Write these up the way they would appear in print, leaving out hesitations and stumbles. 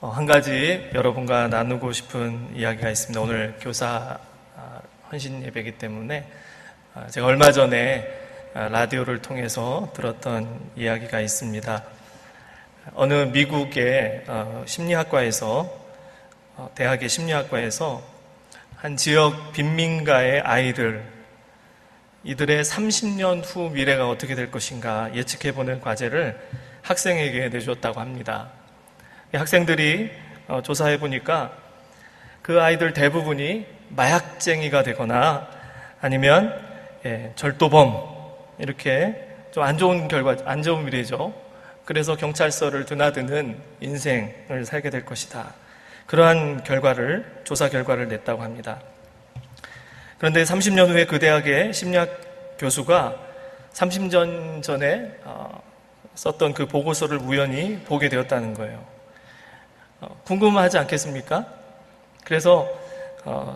한 가지 여러분과 나누고 싶은 이야기가 있습니다. 오늘 교사 헌신 예배이기 때문에 제가 얼마 전에 라디오를 통해서 들었던 이야기가 있습니다. 어느 미국의 심리학과에서 대학의 심리학과에서 한 지역 빈민가의 아이들, 이들의 30년 후 미래가 어떻게 될 것인가 예측해보는 과제를 학생에게 내주었다고 합니다. 학생들이 조사해보니까 그 아이들 대부분이 마약쟁이가 되거나 아니면 절도범, 이렇게 좀 안 좋은 결과, 안 좋은 미래죠. 그래서 경찰서를 드나드는 인생을 살게 될 것이다. 그러한 조사 결과를 냈다고 합니다. 그런데 30년 후에 그 대학의 심리학 교수가 30년 전에 썼던 그 보고서를 우연히 보게 되었다는 거예요. 궁금하지 않겠습니까? 그래서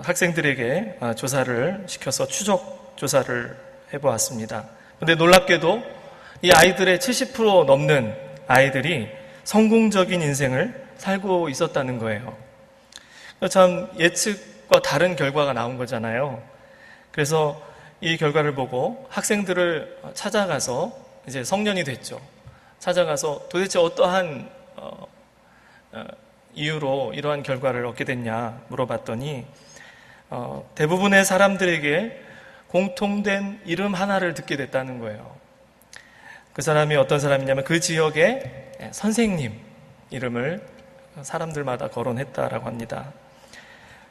학생들에게 조사를 시켜서 추적 조사를 해보았습니다. 그런데 놀랍게도 이 아이들의 70% 넘는 아이들이 성공적인 인생을 살고 있었다는 거예요. 참 예측과 다른 결과가 나온 거잖아요. 그래서 이 결과를 보고 학생들을 찾아가서 이제 성년이 됐죠. 찾아가서 도대체 어떠한 이유로 이러한 결과를 얻게 됐냐 물어봤더니 대부분의 사람들에게 공통된 이름 하나를 듣게 됐다는 거예요. 그 사람이 어떤 사람이냐면 그 지역의 선생님 이름을 사람들마다 거론했다라고 합니다.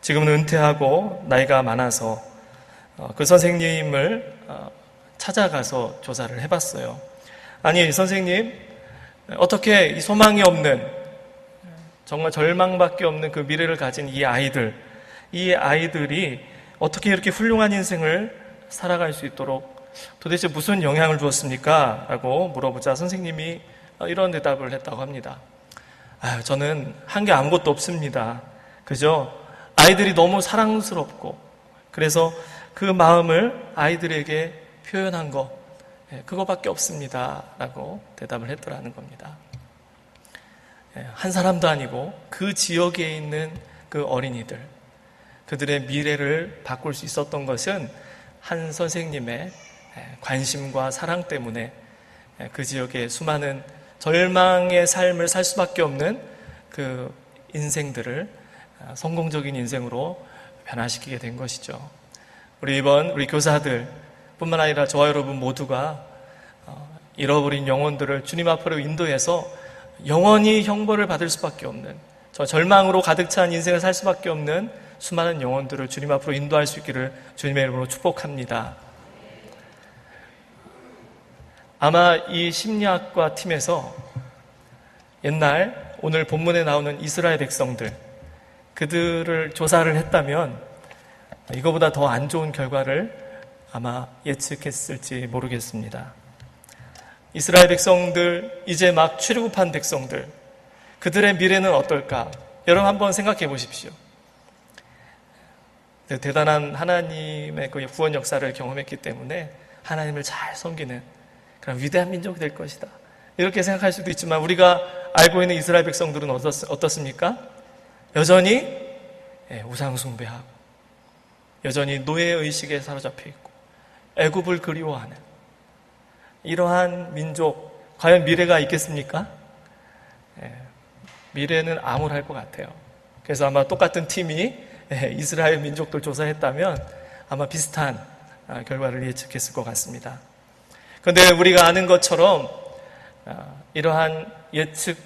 지금은 은퇴하고 나이가 많아서 그 선생님을 찾아가서 조사를 해봤어요. 아니, 선생님, 어떻게 이 소망이 없는, 정말 절망밖에 없는 그 미래를 가진 이 아이들이 어떻게 이렇게 훌륭한 인생을 살아갈 수 있도록 도대체 무슨 영향을 주었습니까? 라고 물어보자 선생님이 이런 대답을 했다고 합니다. 저는 한 게 아무것도 없습니다. 그저 아이들이 너무 사랑스럽고 그래서 그 마음을 아이들에게 표현한 거, 그거밖에 없습니다. 라고 대답을 했더라는 겁니다. 한 사람도 아니고 그 지역에 있는 그 어린이들, 그들의 미래를 바꿀 수 있었던 것은 한 선생님의 관심과 사랑 때문에 그 지역의 수많은 절망의 삶을 살 수밖에 없는 그 인생들을 성공적인 인생으로 변화시키게 된 것이죠. 우리 교사들 뿐만 아니라 저와 여러분 모두가 잃어버린 영혼들을 주님 앞으로 인도해서 영원히 형벌을 받을 수밖에 없는, 저 절망으로 가득 찬 인생을 살 수밖에 없는 수많은 영혼들을 주님 앞으로 인도할 수 있기를 주님의 이름으로 축복합니다. 아마 이 심리학과 팀에서 오늘 본문에 나오는 이스라엘 백성들, 그들을 조사를 했다면 이거보다 더 안 좋은 결과를 아마 예측했을지 모르겠습니다. 이스라엘 백성들, 이제 막 출애굽한 백성들, 그들의 미래는 어떨까? 여러분 한번 생각해 보십시오. 대단한 하나님의 그 구원 역사를 경험했기 때문에 하나님을 잘 섬기는 그런 위대한 민족이 될 것이다, 이렇게 생각할 수도 있지만 우리가 알고 있는 이스라엘 백성들은 어떻습니까? 여전히 우상 숭배하고 여전히 노예의식에 사로잡혀 있고 애굽을 그리워하는 이러한 민족, 과연 미래가 있겠습니까? 미래는 암울할 것 같아요. 그래서 아마 똑같은 팀이 이스라엘 민족들 조사했다면 아마 비슷한 결과를 예측했을 것 같습니다. 그런데 우리가 아는 것처럼 이러한 예측,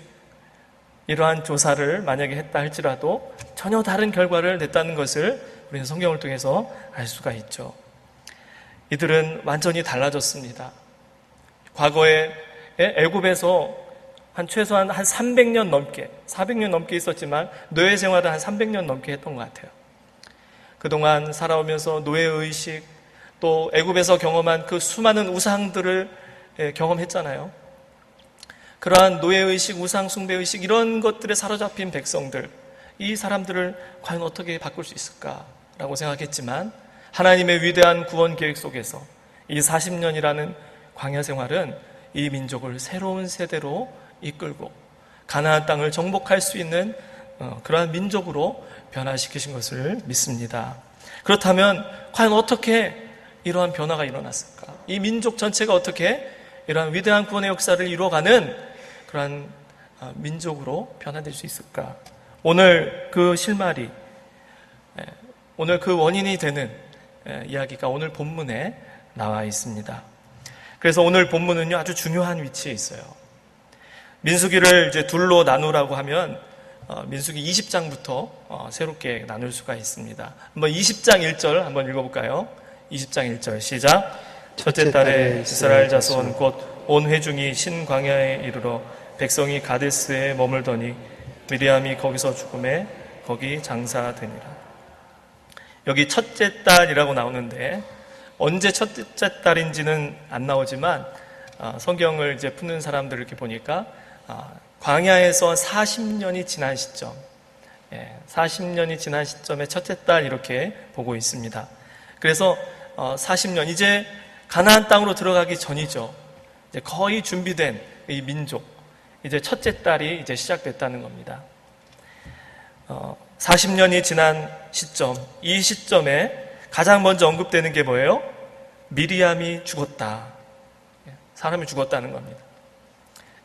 이러한 조사를 만약에 했다 할지라도 전혀 다른 결과를 냈다는 것을 우리는 성경을 통해서 알 수가 있죠. 이들은 완전히 달라졌습니다. 과거에 애굽에서 최소한 한 300년 넘게, 400년 넘게 있었지만 노예 생활을 한 300년 넘게 했던 것 같아요. 그동안 살아오면서 노예의식, 또 애굽에서 경험한 그 수많은 우상들을 경험했잖아요. 그러한 노예의식, 우상 숭배의식, 이런 것들에 사로잡힌 백성들, 이 사람들을 과연 어떻게 바꿀 수 있을까라고 생각했지만 하나님의 위대한 구원 계획 속에서 이 40년이라는 광야 생활은 이 민족을 새로운 세대로 이끌고 가나안 땅을 정복할 수 있는 그러한 민족으로 변화시키신 것을 믿습니다. 그렇다면 과연 어떻게 이러한 변화가 일어났을까? 이 민족 전체가 어떻게 이러한 위대한 구원의 역사를 이루어가는 그러한 민족으로 변화될 수 있을까? 오늘 그 실마리, 오늘 그 원인이 되는 이야기가 오늘 본문에 나와 있습니다. 그래서 오늘 본문은요, 아주 중요한 위치에 있어요. 민수기를 이제 둘로 나누라고 하면 민수기 20장부터 새롭게 나눌 수가 있습니다. 한번 20장 1절 한번 읽어볼까요? 20장 1절 시작. 첫째 달에 이스라엘 자손 곧 온 회중이 신광야에 이르러 백성이 가데스에 머물더니 미리암이 거기서 죽음에 거기 장사되니라. 여기 첫째 달이라고 나오는데 언제 첫째 달인지는 안 나오지만 성경을 이제 푸는 사람들을 이렇게 보니까 광야에서 40년이 지난 시점, 40년이 지난 시점에 첫째 달 이렇게 보고 있습니다. 그래서 40년, 이제 가나안 땅으로 들어가기 전이죠. 이제 거의 준비된 이 민족, 이제 첫째 달이 이제 시작됐다는 겁니다. 40년이 지난 시점, 이 시점에 가장 먼저 언급되는 게 뭐예요? 미리암이 죽었다. 사람이 죽었다는 겁니다.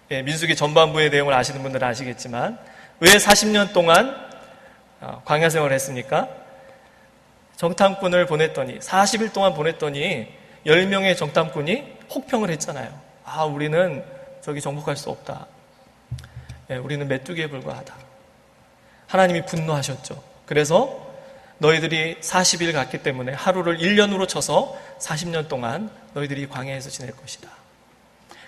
민수기 전반부의 내용을 아시는 분들은 아시겠지만 왜 40년 동안 광야 생활을 했습니까? 정탐꾼을 보냈더니 40일 동안 보냈더니 10명의 정탐꾼이 혹평을 했잖아요. 우리는 저기 정복할 수 없다. 우리는 메뚜기에 불과하다. 하나님이 분노하셨죠. 그래서 너희들이 40일 갔기 때문에 하루를 1년으로 쳐서 40년 동안 너희들이 광야에서 지낼 것이다.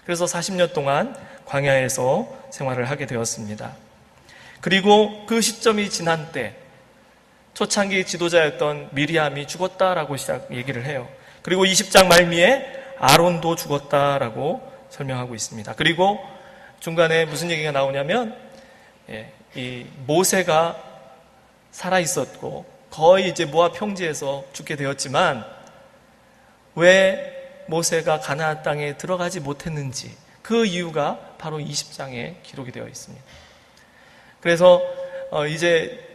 그래서 40년 동안 광야에서 생활을 하게 되었습니다. 그리고 그 시점이 지난 때 초창기 지도자였던 미리암이 죽었다라고 얘기를 해요. 그리고 20장 말미에 아론도 죽었다라고 설명하고 있습니다. 그리고 중간에 무슨 얘기가 나오냐면 이 모세가 살아있었고 거의 이제 모압 평지에서 죽게 되었지만 왜 모세가 가나안 땅에 들어가지 못했는지 그 이유가 바로 20장에 기록이 되어 있습니다. 그래서 이제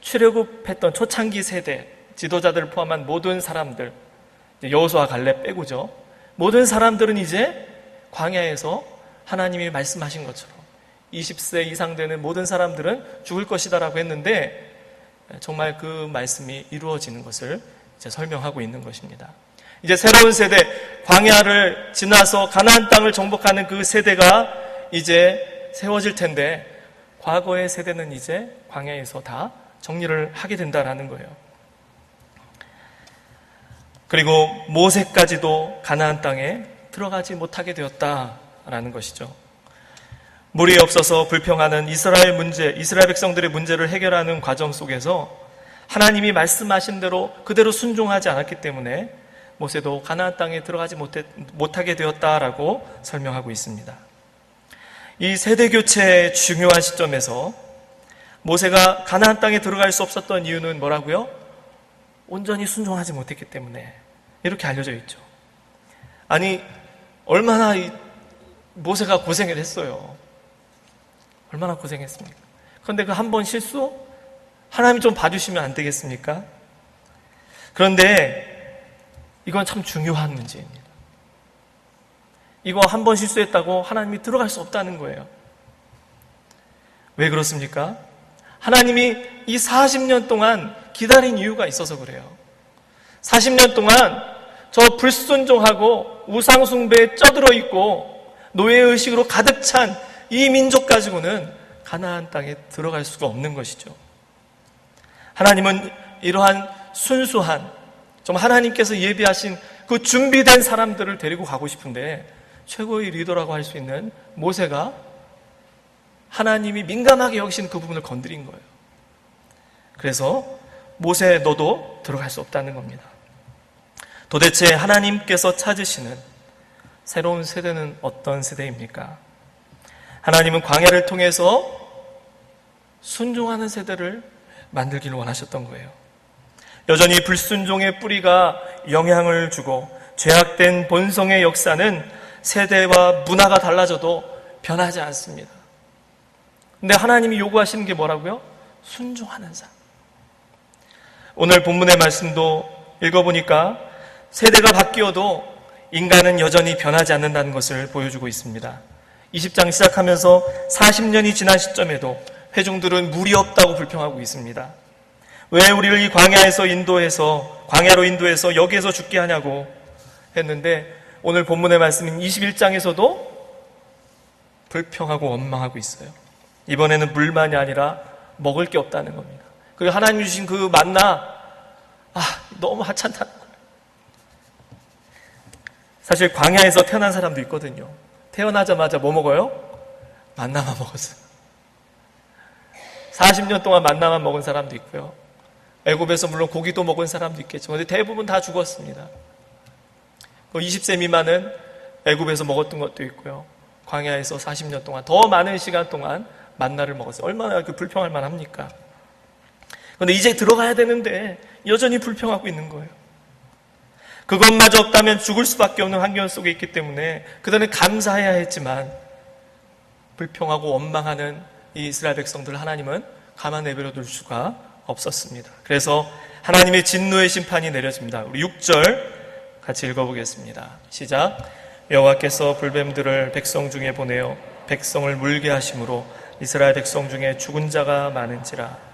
출애굽했던 초창기 세대 지도자들을 포함한 모든 사람들, 여호수아 갈렙 빼고죠. 모든 사람들은 이제 광야에서 하나님이 말씀하신 것처럼 20세 이상 되는 모든 사람들은 죽을 것이다라고 했는데 정말 그 말씀이 이루어지는 것을 이제 설명하고 있는 것입니다. 이제 새로운 세대, 광야를 지나서 가나안 땅을 정복하는 그 세대가 이제 세워질 텐데 과거의 세대는 이제 광야에서 다 정리를 하게 된다라는 거예요. 그리고 모세까지도 가나안 땅에 들어가지 못하게 되었다라는 것이죠. 물이 없어서 불평하는 이스라엘 문제, 이스라엘 백성들의 문제를 해결하는 과정 속에서 하나님이 말씀하신 대로 그대로 순종하지 않았기 때문에 모세도 가나안 땅에 들어가지 못하게 되었다라고 설명하고 있습니다. 이 세대 교체의 중요한 시점에서 모세가 가나안 땅에 들어갈 수 없었던 이유는 뭐라고요? 온전히 순종하지 못했기 때문에 이렇게 알려져 있죠. 아니 얼마나 모세가 고생을 했어요. 얼마나 고생했습니까? 그런데 그 한 번 실수? 하나님이 좀 봐주시면 안 되겠습니까? 그런데 이건 참 중요한 문제입니다. 이거 한 번 실수했다고 하나님이 들어갈 수 없다는 거예요. 왜 그렇습니까? 하나님이 이 40년 동안 기다린 이유가 있어서 그래요. 40년 동안 저 불순종하고 우상숭배에 쩌들어 있고 노예의식으로 가득 찬 이 민족 가지고는 가나안 땅에 들어갈 수가 없는 것이죠. 하나님은 이러한 순수한, 정말 하나님께서 예비하신 그 준비된 사람들을 데리고 가고 싶은데 최고의 리더라고 할 수 있는 모세가 하나님이 민감하게 여기시는 그 부분을 건드린 거예요. 그래서 모세 너도 들어갈 수 없다는 겁니다. 도대체 하나님께서 찾으시는 새로운 세대는 어떤 세대입니까? 하나님은 광야를 통해서 순종하는 세대를 만들기를 원하셨던 거예요. 여전히 불순종의 뿌리가 영향을 주고 죄악된 본성의 역사는 세대와 문화가 달라져도 변하지 않습니다. 근데 하나님이 요구하시는 게 뭐라고요? 순종하는 삶. 오늘 본문의 말씀도 읽어보니까 세대가 바뀌어도 인간은 여전히 변하지 않는다는 것을 보여주고 있습니다. 20장 시작하면서 40년이 지난 시점에도 회중들은 물이 없다고 불평하고 있습니다. 왜 우리를 이 광야로 인도해서 여기에서 죽게 하냐고 했는데, 오늘 본문의 말씀인 21장에서도 불평하고 원망하고 있어요. 이번에는 물만이 아니라 먹을 게 없다는 겁니다. 그리고 하나님 주신 그 만나, 너무 하찮다는 거예요. 사실 광야에서 태어난 사람도 있거든요. 태어나자마자 뭐 먹어요? 만나만 먹었어요. 40년 동안 만나만 먹은 사람도 있고요. 애굽에서 물론 고기도 먹은 사람도 있겠죠. 그런데 대부분 다 죽었습니다. 20세 미만은 애굽에서 먹었던 것도 있고요. 광야에서 40년 동안, 더 많은 시간 동안 만나를 먹었어요. 얼마나 불평할 만합니까? 그런데 이제 들어가야 되는데 여전히 불평하고 있는 거예요. 그것마저 없다면 죽을 수밖에 없는 환경 속에 있기 때문에 그들은 감사해야 했지만 불평하고 원망하는 이 이스라엘 백성들을 하나님은 가만 내버려 둘 수가 없었습니다. 그래서 하나님의 진노의 심판이 내려집니다. 우리 6절 같이 읽어보겠습니다. 시작. 여호와께서 불뱀들을 백성 중에 보내어 백성을 물게 하심으로 이스라엘 백성 중에 죽은 자가 많은지라.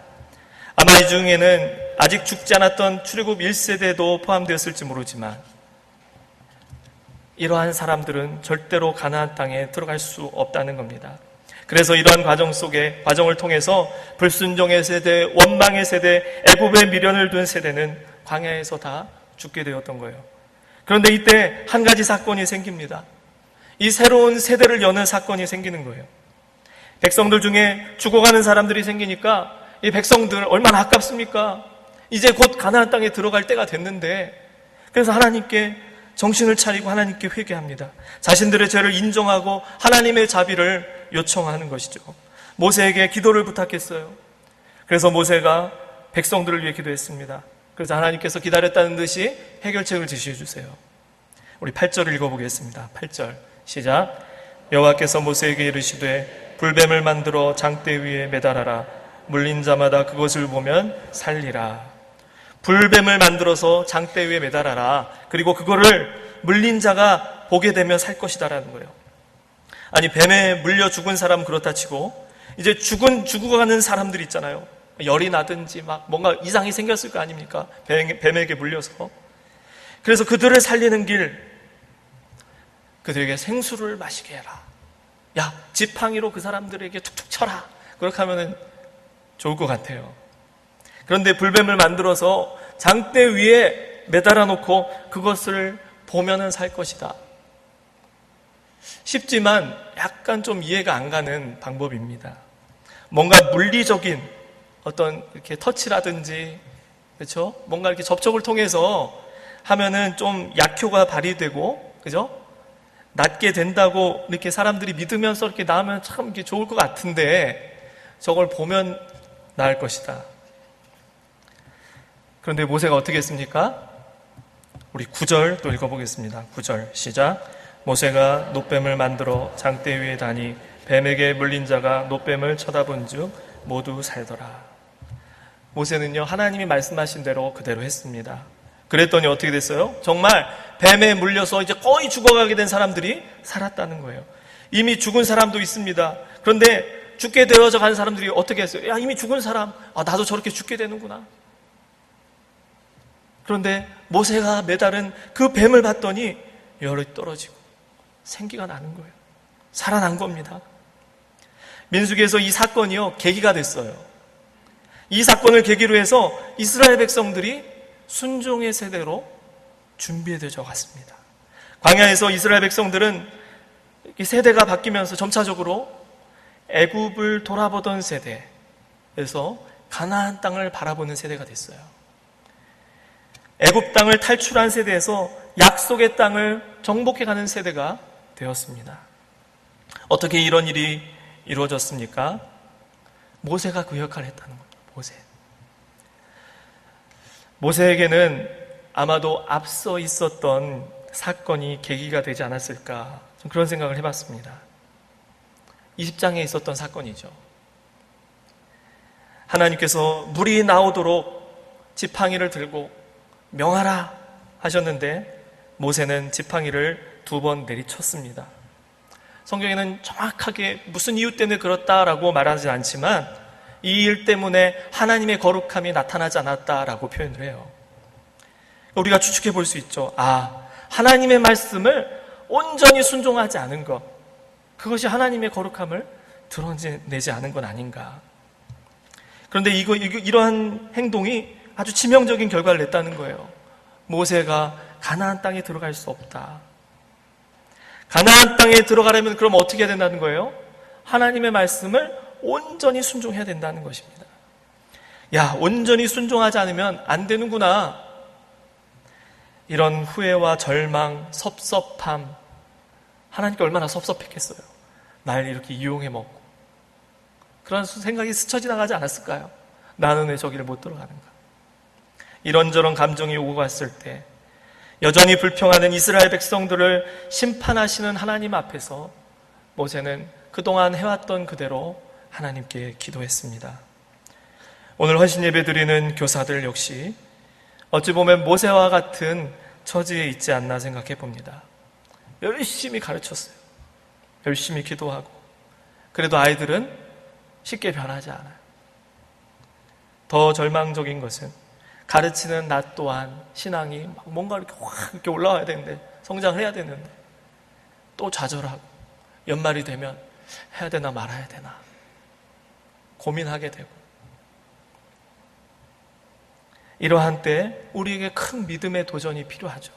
아마 이 중에는 아직 죽지 않았던 출애굽 1세대도 포함되었을지 모르지만 이러한 사람들은 절대로 가나안 땅에 들어갈 수 없다는 겁니다. 그래서 이러한 과정을 통해서 불순종의 세대, 원망의 세대, 애굽에 미련을 둔 세대는 광야에서 다 죽게 되었던 거예요. 그런데 이때 한 가지 사건이 생깁니다. 이 새로운 세대를 여는 사건이 생기는 거예요. 백성들 중에 죽어가는 사람들이 생기니까 이 백성들 얼마나 아깝습니까? 이제 곧 가나안 땅에 들어갈 때가 됐는데, 그래서 하나님께 정신을 차리고 하나님께 회개합니다. 자신들의 죄를 인정하고 하나님의 자비를 요청하는 것이죠. 모세에게 기도를 부탁했어요. 그래서 모세가 백성들을 위해 기도했습니다. 그래서 하나님께서 기다렸다는 듯이 해결책을 제시해 주세요. 우리 8절을 읽어보겠습니다. 8절 시작. 여호와께서 모세에게 이르시되 불뱀을 만들어 장대 위에 매달아라. 물린 자마다 그것을 보면 살리라. 불뱀을 만들어서 장대 위에 매달아라. 그리고 그거를 물린 자가 보게 되면 살 것이다라는 거예요. 아니, 뱀에 물려 죽은 사람은 그렇다 치고 이제 죽어가는 사람들 있잖아요. 열이 나든지 막 뭔가 이상이 생겼을 거 아닙니까? 뱀에게 물려서. 그래서 그들을 살리는 길, 그들에게 생수를 마시게 해라. 야, 지팡이로 그 사람들에게 툭툭 쳐라. 그렇게 하면은 좋을 것 같아요. 그런데 불뱀을 만들어서 장대 위에 매달아 놓고 그것을 보면은 살 것이다. 쉽지만 약간 좀 이해가 안 가는 방법입니다. 뭔가 물리적인 어떤 이렇게 터치라든지, 그렇죠? 뭔가 이렇게 접촉을 통해서 하면은 좀 약효가 발휘되고, 그죠? 낫게 된다고 이렇게 사람들이 믿으면서 이렇게 나으면 참 이게 좋을 것 같은데, 저걸 보면 나을 것이다. 그런데 모세가 어떻게 했습니까? 우리 9절 또 읽어보겠습니다. 9절 시작. 모세가 놋뱀을 만들어 장대 위에 다니 뱀에게 물린 자가 놋뱀을 쳐다본 즉 모두 살더라. 모세는요, 하나님이 말씀하신 대로 그대로 했습니다. 그랬더니 어떻게 됐어요? 정말 뱀에 물려서 이제 거의 죽어가게 된 사람들이 살았다는 거예요. 이미 죽은 사람도 있습니다. 그런데 죽게 되어져 간 사람들이 어떻게 했어요? 야, 이미 죽은 사람, 나도 저렇게 죽게 되는구나. 그런데 모세가 매달은 그 뱀을 봤더니 열이 떨어지고 생기가 나는 거예요. 살아난 겁니다. 민수기에서 이 사건이요, 계기가 됐어요. 이 사건을 계기로 해서 이스라엘 백성들이 순종의 세대로 준비되어 갔습니다. 광야에서 이스라엘 백성들은 이 세대가 바뀌면서 점차적으로 애굽을 돌아보던 세대에서 가나안 땅을 바라보는 세대가 됐어요. 애굽 땅을 탈출한 세대에서 약속의 땅을 정복해가는 세대가 되었습니다. 어떻게 이런 일이 이루어졌습니까? 모세가 그 역할을 했다는 겁니다. 모세에게는 아마도 앞서 있었던 사건이 계기가 되지 않았을까, 좀 그런 생각을 해봤습니다. 20장에 있었던 사건이죠. 하나님께서 물이 나오도록 지팡이를 들고 명하라 하셨는데 모세는 지팡이를 2번 내리쳤습니다. 성경에는 정확하게 무슨 이유 때문에 그렇다라고 말하지 않지만 이 일 때문에 하나님의 거룩함이 나타나지 않았다라고 표현을 해요. 우리가 추측해 볼 수 있죠. 하나님의 말씀을 온전히 순종하지 않은 것, 그것이 하나님의 거룩함을 드러내지 않은 건 아닌가. 그런데 이러한 행동이 아주 치명적인 결과를 냈다는 거예요. 모세가 가나안 땅에 들어갈 수 없다. 가나안 땅에 들어가려면 그럼 어떻게 해야 된다는 거예요? 하나님의 말씀을 온전히 순종해야 된다는 것입니다. 온전히 순종하지 않으면 안 되는구나. 이런 후회와 절망, 섭섭함, 하나님께 얼마나 섭섭했겠어요. 날 이렇게 이용해 먹고. 그런 생각이 스쳐 지나가지 않았을까요? 나는 왜 저기를 못 들어가는가? 이런저런 감정이 오고 갔을 때 여전히 불평하는 이스라엘 백성들을 심판하시는 하나님 앞에서 모세는 그동안 해왔던 그대로 하나님께 기도했습니다. 오늘 헌신 예배 드리는 교사들 역시 어찌 보면 모세와 같은 처지에 있지 않나 생각해 봅니다. 열심히 가르쳤어요. 열심히 기도하고. 그래도 아이들은 쉽게 변하지 않아요. 더 절망적인 것은 가르치는 나 또한 신앙이 뭔가 이렇게 확 이렇게 올라와야 되는데, 성장을 해야 되는데 또 좌절하고 연말이 되면 해야 되나 말아야 되나 고민하게 되고, 이러한 때 우리에게 큰 믿음의 도전이 필요하죠.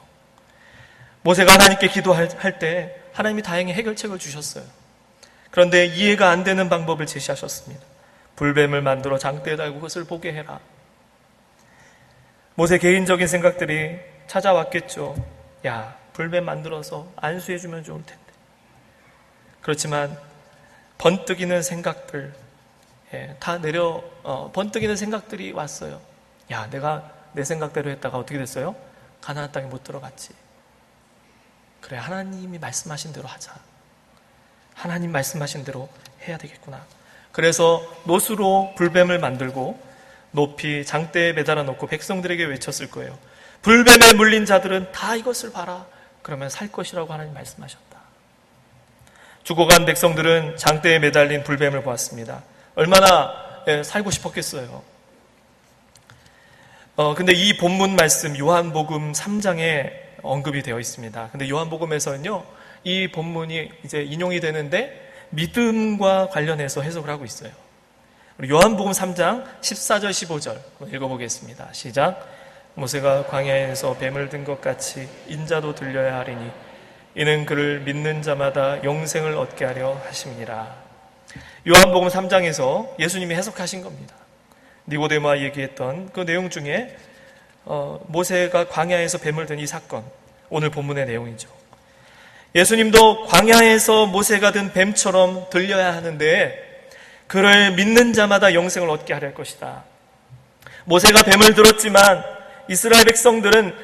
모세가 하나님께 기도할 때 하나님이 다행히 해결책을 주셨어요. 그런데 이해가 안 되는 방법을 제시하셨습니다. 불뱀을 만들어 장대에 달고 그것을 보게 해라. 모세 개인적인 생각들이 찾아왔겠죠. 불뱀 만들어서 안수해주면 좋을 텐데. 그렇지만 번뜩이는 생각들, 번뜩이는 생각들이 왔어요. 내가 내 생각대로 했다가 어떻게 됐어요? 가나안 땅에 못 들어갔지. 그래, 하나님이 말씀하신 대로 하자. 하나님 말씀하신 대로 해야 되겠구나. 그래서 노수로 불뱀을 만들고 높이 장대에 매달아 놓고 백성들에게 외쳤을 거예요. 불뱀에 물린 자들은 다 이것을 봐라. 그러면 살 것이라고 하나님 말씀하셨다. 죽어간 백성들은 장대에 매달린 불뱀을 보았습니다. 얼마나 살고 싶었겠어요. 근데 이 본문 말씀 요한복음 3장에 언급이 되어 있습니다. 근데 요한복음에서는요, 이 본문이 이제 인용이 되는데 믿음과 관련해서 해석을 하고 있어요. 요한복음 3장 14절 15절 읽어보겠습니다. 시작. 모세가 광야에서 뱀을 든 것 같이 인자도 들려야 하리니 이는 그를 믿는 자마다 영생을 얻게 하려 하심이니라. 요한복음 3장에서 예수님이 해석하신 겁니다. 니고데모와 얘기했던 그 내용 중에 모세가 광야에서 뱀을 든 이 사건, 오늘 본문의 내용이죠. 예수님도 광야에서 모세가 든 뱀처럼 들려야 하는데 그를 믿는 자마다 영생을 얻게 하려 할 것이다. 모세가 뱀을 들었지만 이스라엘 백성들은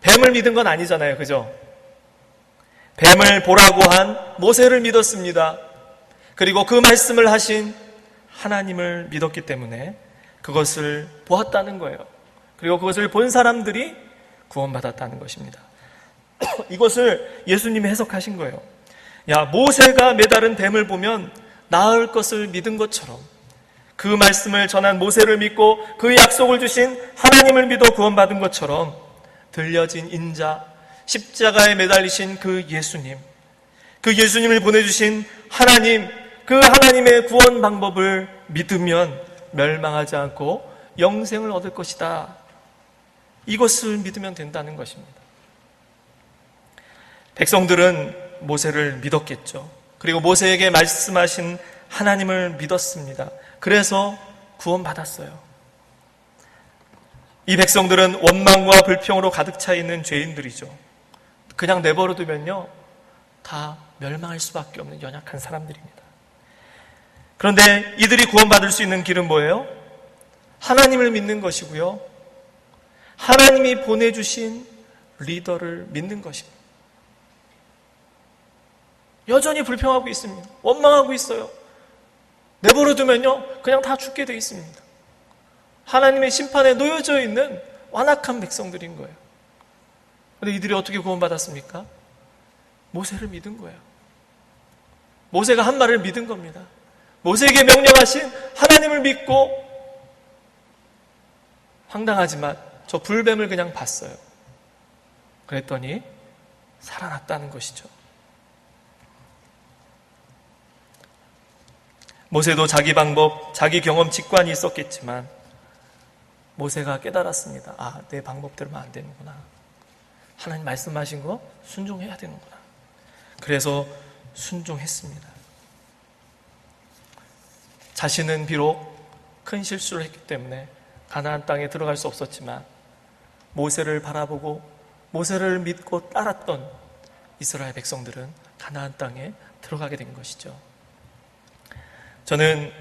뱀을 믿은 건 아니잖아요. 그죠? 뱀을 보라고 한 모세를 믿었습니다. 그리고 그 말씀을 하신 하나님을 믿었기 때문에 그것을 보았다는 거예요. 그리고 그것을 본 사람들이 구원받았다는 것입니다. 이것을 예수님이 해석하신 거예요. 모세가 매달은 뱀을 보면 나을 것을 믿은 것처럼 그 말씀을 전한 모세를 믿고 그 약속을 주신 하나님을 믿어 구원받은 것처럼 들려진 인자, 십자가에 매달리신 그 예수님을 보내주신 하나님, 그 하나님의 구원 방법을 믿으면 멸망하지 않고 영생을 얻을 것이다. 이것을 믿으면 된다는 것입니다. 백성들은 모세를 믿었겠죠. 그리고 모세에게 말씀하신 하나님을 믿었습니다. 그래서 구원받았어요. 이 백성들은 원망과 불평으로 가득 차 있는 죄인들이죠. 그냥 내버려두면요, 다 멸망할 수밖에 없는 연약한 사람들입니다. 그런데 이들이 구원받을 수 있는 길은 뭐예요? 하나님을 믿는 것이고요, 하나님이 보내주신 리더를 믿는 것입니다. 여전히 불평하고 있습니다. 원망하고 있어요. 내버려 두면요, 그냥 다 죽게 돼 있습니다. 하나님의 심판에 놓여져 있는 완악한 백성들인 거예요. 그런데 이들이 어떻게 구원받았습니까? 모세를 믿은 거예요. 모세가 한 말을 믿은 겁니다. 모세에게 명령하신 하나님을 믿고, 황당하지만 저 불뱀을 그냥 봤어요. 그랬더니 살아났다는 것이죠. 모세도 자기 방법, 자기 경험, 직관이 있었겠지만 모세가 깨달았습니다. 아, 내 방법대로만 안 되는구나. 하나님 말씀하신 거 순종해야 되는구나. 그래서 순종했습니다. 자신은 비록 큰 실수를 했기 때문에 가나안 땅에 들어갈 수 없었지만 모세를 바라보고 모세를 믿고 따랐던 이스라엘 백성들은 가나안 땅에 들어가게 된 것이죠. 저는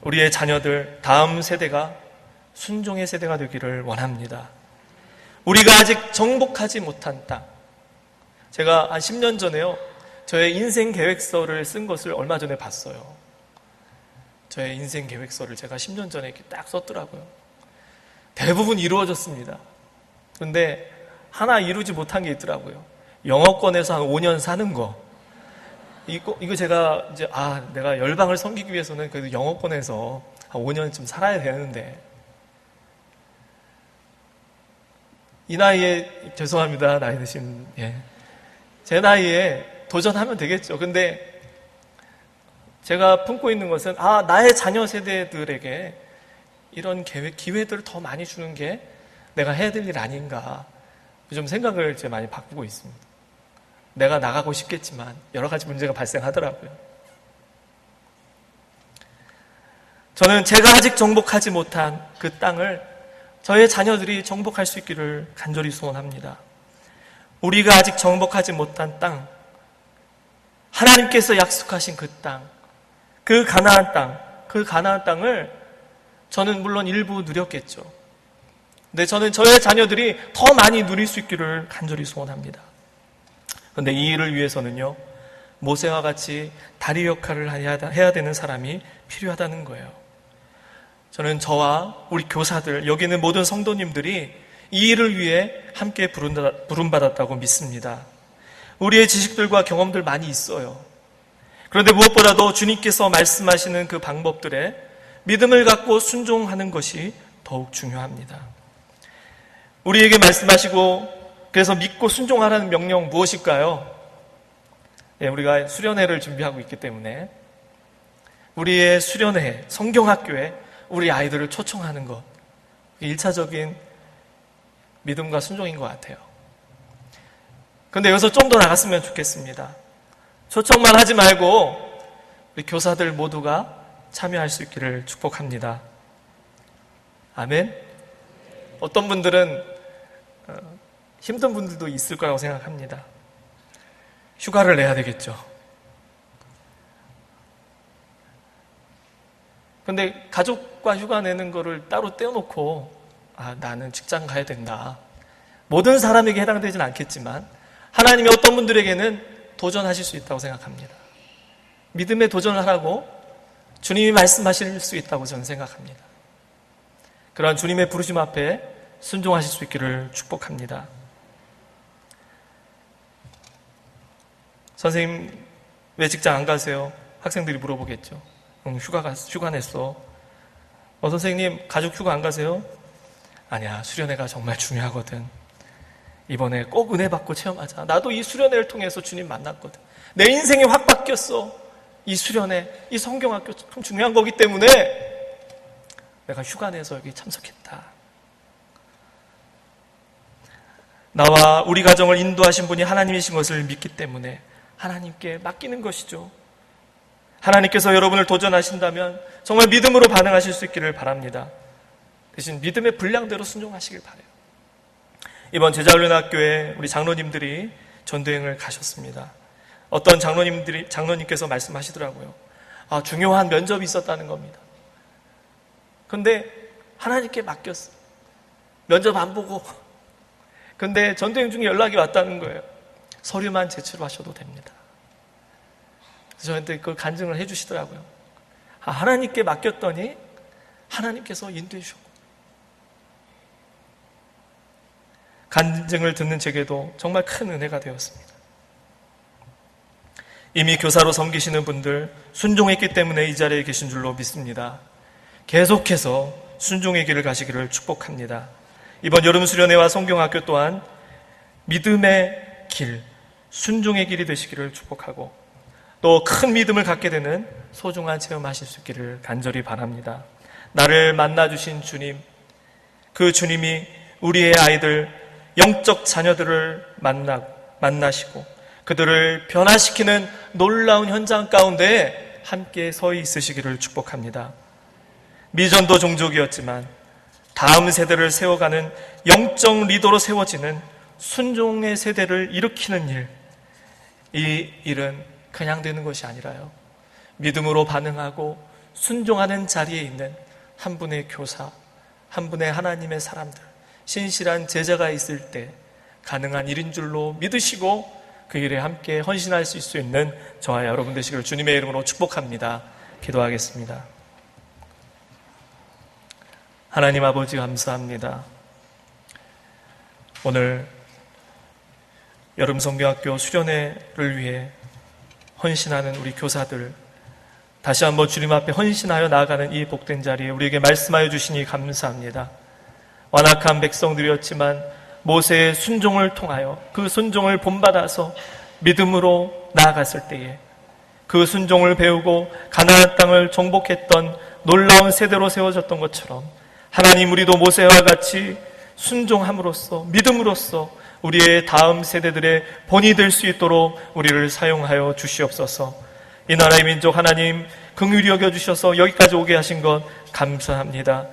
우리의 자녀들, 다음 세대가 순종의 세대가 되기를 원합니다. 우리가 아직 정복하지 못한 땅. 제가 한 10년 전에요, 저의 인생 계획서를 쓴 것을 얼마 전에 봤어요. 저의 인생 계획서를 제가 10년 전에 이렇게 딱 썼더라고요. 대부분 이루어졌습니다. 그런데 하나 이루지 못한 게 있더라고요. 영어권에서 한 5년 사는 거. 이거 제가 이제, 내가 열방을 섬기기 위해서는 그래도 영어권에서 한 5년쯤 살아야 되는데, 이 나이에, 죄송합니다. 나이 드신, 제 나이에 도전하면 되겠죠. 근데 제가 품고 있는 것은, 나의 자녀 세대들에게 이런 기회들을 더 많이 주는 게 내가 해야 될 일 아닌가. 좀 생각을 이제 많이 바꾸고 있습니다. 내가 나가고 싶겠지만 여러 가지 문제가 발생하더라고요. 저는 제가 아직 정복하지 못한 그 땅을 저의 자녀들이 정복할 수 있기를 간절히 소원합니다. 우리가 아직 정복하지 못한 땅, 하나님께서 약속하신 그 땅, 그 가나안 땅을 저는 물론 일부 누렸겠죠. 근데 저는 저의 자녀들이 더 많이 누릴 수 있기를 간절히 소원합니다. 그런데 이 일을 위해서는요, 모세와 같이 다리 역할을 해야 되는 사람이 필요하다는 거예요. 저는 저와 우리 교사들, 여기 있는 모든 성도님들이 이 일을 위해 함께 부름받았다고 믿습니다. 우리의 지식들과 경험들 많이 있어요. 그런데 무엇보다도 주님께서 말씀하시는 그 방법들에 믿음을 갖고 순종하는 것이 더욱 중요합니다. 우리에게 말씀하시고 그래서 믿고 순종하라는 명령 무엇일까요? 우리가 수련회를 준비하고 있기 때문에 우리의 수련회, 성경학교에 우리 아이들을 초청하는 것, 1차적인 믿음과 순종인 것 같아요. 그런데 여기서 좀 더 나갔으면 좋겠습니다. 초청만 하지 말고 우리 교사들 모두가 참여할 수 있기를 축복합니다. 아멘. 어떤 분들은 힘든 분들도 있을 거라고 생각합니다. 휴가를 내야 되겠죠. 근데 가족과 휴가 내는 거를 따로 떼어놓고 나는 직장 가야 된다. 모든 사람에게 해당되진 않겠지만 하나님이 어떤 분들에게는 도전하실 수 있다고 생각합니다. 믿음에 도전을 하라고 주님이 말씀하실 수 있다고 저는 생각합니다. 그러한 주님의 부르심 앞에 순종하실 수 있기를 축복합니다. 선생님, 왜 직장 안 가세요? 학생들이 물어보겠죠. 휴가 냈어. 선생님, 가족 휴가 안 가세요? 아니야, 수련회가 정말 중요하거든. 이번에 꼭 은혜 받고 체험하자. 나도 이 수련회를 통해서 주님 만났거든. 내 인생이 확 바뀌었어. 이 수련회, 이 성경학교 참 중요한 거기 때문에 내가 휴가 내서 여기 참석했다. 나와 우리 가정을 인도하신 분이 하나님이신 것을 믿기 때문에 하나님께 맡기는 것이죠. 하나님께서 여러분을 도전하신다면 정말 믿음으로 반응하실 수 있기를 바랍니다. 대신 믿음의 분량대로 순종하시길 바라요. 이번 제자훈련학교에 우리 장로님들이 전도여행을 가셨습니다. 어떤 장로님께서 말씀하시더라고요. 중요한 면접이 있었다는 겁니다. 근데 하나님께 맡겼어. 면접 안 보고. 근데 전도여행 중에 연락이 왔다는 거예요. 서류만 제출하셔도 됩니다. 그래서 저한테 그걸 간증을 해주시더라고요. 하나님께 맡겼더니 하나님께서 인도해 주셨고, 간증을 듣는 제게도 정말 큰 은혜가 되었습니다. 이미 교사로 섬기시는 분들 순종했기 때문에 이 자리에 계신 줄로 믿습니다. 계속해서 순종의 길을 가시기를 축복합니다. 이번 여름 수련회와 성경학교 또한 믿음의 길, 순종의 길이 되시기를 축복하고, 또 큰 믿음을 갖게 되는 소중한 체험하실 수 있기를 간절히 바랍니다. 나를 만나주신 주님, 그 주님이 우리의 아이들, 영적 자녀들을 만나시고 그들을 변화시키는 놀라운 현장 가운데 함께 서 있으시기를 축복합니다. 미전도 종족이었지만 다음 세대를 세워가는 영적 리더로 세워지는 순종의 세대를 일으키는 일, 이 일은 그냥 되는 것이 아니라요, 믿음으로 반응하고 순종하는 자리에 있는 한 분의 교사, 한 분의 하나님의 사람들, 신실한 제자가 있을 때 가능한 일인 줄로 믿으시고 그 일에 함께 헌신할 수 있는 저와 여러분 되시기를 주님의 이름으로 축복합니다. 기도하겠습니다. 하나님 아버지 감사합니다. 오늘 여름 성경학교 수련회를 위해 헌신하는 우리 교사들, 다시 한번 주님 앞에 헌신하여 나아가는 이 복된 자리에 우리에게 말씀하여 주시니 감사합니다. 완악한 백성들이었지만 모세의 순종을 통하여 그 순종을 본받아서 믿음으로 나아갔을 때에 그 순종을 배우고 가나안 땅을 정복했던 놀라운 세대로 세워졌던 것처럼 하나님, 우리도 모세와 같이 순종함으로써 믿음으로써 우리의 다음 세대들의 본이 될 수 있도록 우리를 사용하여 주시옵소서. 이 나라의 민족 하나님 긍휼히 여겨주셔서 여기까지 오게 하신 것 감사합니다.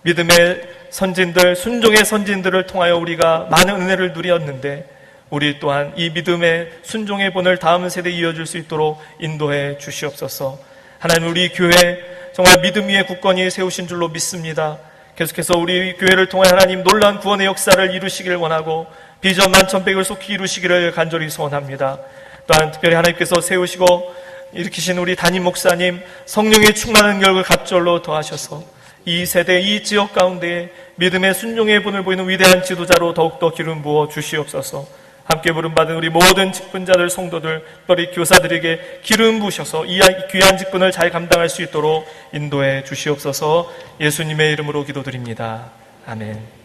믿음의 선진들, 순종의 선진들을 통하여 우리가 많은 은혜를 누렸는데 우리 또한 이 믿음의 순종의 본을 다음 세대에 이어줄 수 있도록 인도해 주시옵소서. 하나님, 우리 교회 정말 믿음 위에 굳건히 세우신 줄로 믿습니다. 계속해서 우리 교회를 통해 하나님 놀라운 구원의 역사를 이루시기를 원하고 비전 만천백을 속히 이루시기를 간절히 소원합니다. 또한 특별히 하나님께서 세우시고 일으키신 우리 담임 목사님 성령의 충만한 결과 갑절로 더하셔서 이 세대, 이 지역 가운데 믿음의 순종의 본을 보이는 위대한 지도자로 더욱더 기름 부어 주시옵소서. 함께 부름받은 우리 모든 직분자들, 성도들, 특별히 교사들에게 기름 부으셔서 이 귀한 직분을 잘 감당할 수 있도록 인도해 주시옵소서. 예수님의 이름으로 기도드립니다. 아멘.